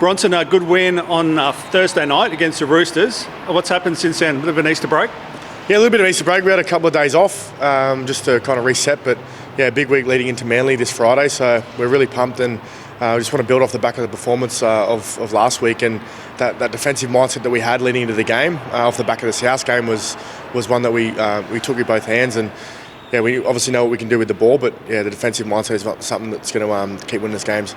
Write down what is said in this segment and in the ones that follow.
Bronson, a good win on Thursday night against the Roosters. What's happened since then? A bit of an Easter break? Yeah, a little bit of Easter break. We had a couple of days off just to kind of reset, but yeah, big week leading into Manly this Friday, so we're really pumped and we just want to build off the back of the performance of last week, and that defensive mindset that we had leading into the game off the back of the South game was one that we took with both hands, and yeah, we obviously know what we can do with the ball, but yeah, the defensive mindset is not something that's going to keep winning us games.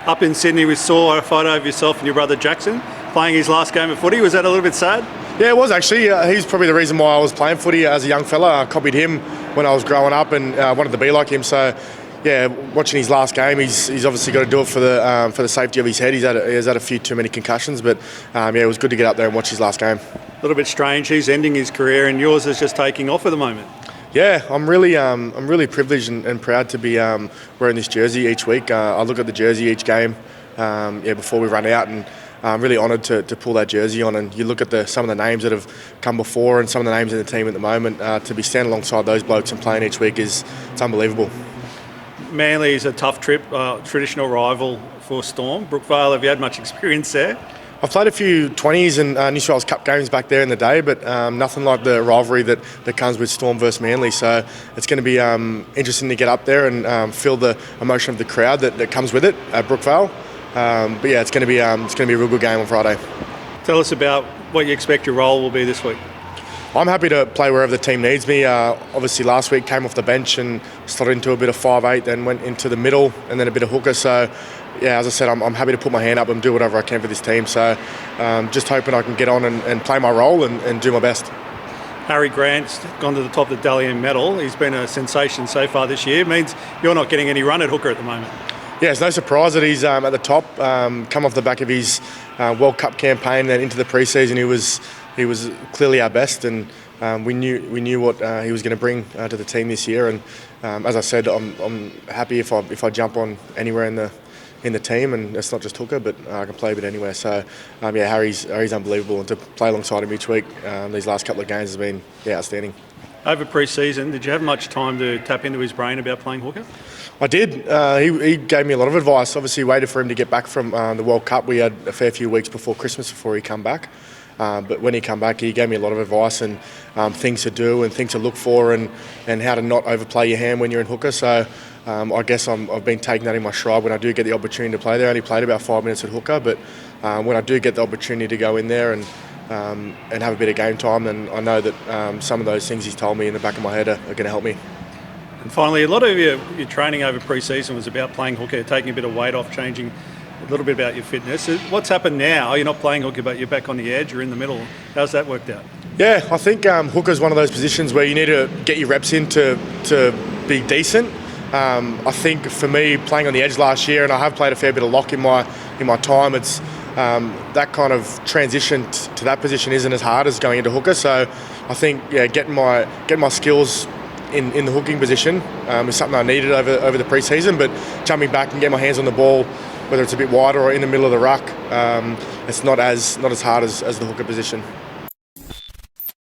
Up in Sydney, we saw a photo of yourself and your brother Jackson playing his last game of footy. Was that a little bit sad? Yeah, it was actually. He's probably the reason why I was playing footy as a young fella. I copied him when I was growing up and wanted to be like him. So, yeah, watching his last game, he's obviously got to do it for the safety of his head. He's had a few too many concussions, but yeah, it was good to get up there and watch his last game. A little bit strange. He's ending his career, and yours is just taking off at the moment. Yeah, I'm really privileged and proud to be wearing this jersey each week. I look at the jersey each game, before we run out, and I'm really honoured to pull that jersey on. And you look at some of the names that have come before and some of the names in the team at the moment. To be standing alongside those blokes and playing each week it's unbelievable. Manly is a tough trip, traditional rival for Storm. Brookvale, have you had much experience there? I've played a few 20s and New South Wales Cup games back there in the day, but nothing like the rivalry that comes with Storm versus Manly. So it's going to be interesting to get up there and feel the emotion of the crowd that comes with it at Brookvale. But yeah, it's going to be a real good game on Friday. Tell us about what you expect your role will be this week. I'm happy to play wherever the team needs me. Obviously, last week came off the bench and slotted into a bit of 5'8", then went into the middle and then a bit of hooker. So, yeah, as I said, I'm happy to put my hand up and do whatever I can for this team. So, just hoping I can get on and play my role and do my best. Harry Grant's gone to the top of the Dally M medal. He's been a sensation so far this year. It means you're not getting any run at hooker at the moment. Yeah, it's no surprise that he's at the top. Come off the back of his World Cup campaign, then into the pre-season, he was clearly our best, and we knew what he was going to bring to the team this year. And as I said, I'm happy if I jump on anywhere in the team, and it's not just hooker, but I can play a bit anywhere. So yeah, Harry's unbelievable, and to play alongside him each week these last couple of games has been outstanding. Over pre-season, did you have much time to tap into his brain about playing hooker? I did. He gave me a lot of advice. Obviously, waited for him to get back from the World Cup. We had a fair few weeks before Christmas before he come back. But when he come back, he gave me a lot of advice and things to do and things to look for and how to not overplay your hand when you're in hooker. So I guess I've been taking that in my stride when I do get the opportunity to play there. I only played about 5 minutes at hooker, but when I do get the opportunity to go in there and have a bit of game time, then I know that some of those things he's told me in the back of my head are going to help me. And finally, a lot of your training over pre-season was about playing hooker, taking a bit of weight off, changing a little bit about your fitness. What's happened now? You're not playing hooker, but you're back on the edge, you're in the middle. How's that worked out? Yeah, I think hooker is one of those positions where you need to get your reps in to be decent. I think for me, playing on the edge last year, and I have played a fair bit of lock in my time, it's that kind of transition to that position isn't as hard as going into hooker. So I think getting my skills in the hooking position is something I needed over the pre-season, but jumping back and getting my hands on the ball, whether it's a bit wider or in the middle of the ruck, it's not as hard as the hooker position.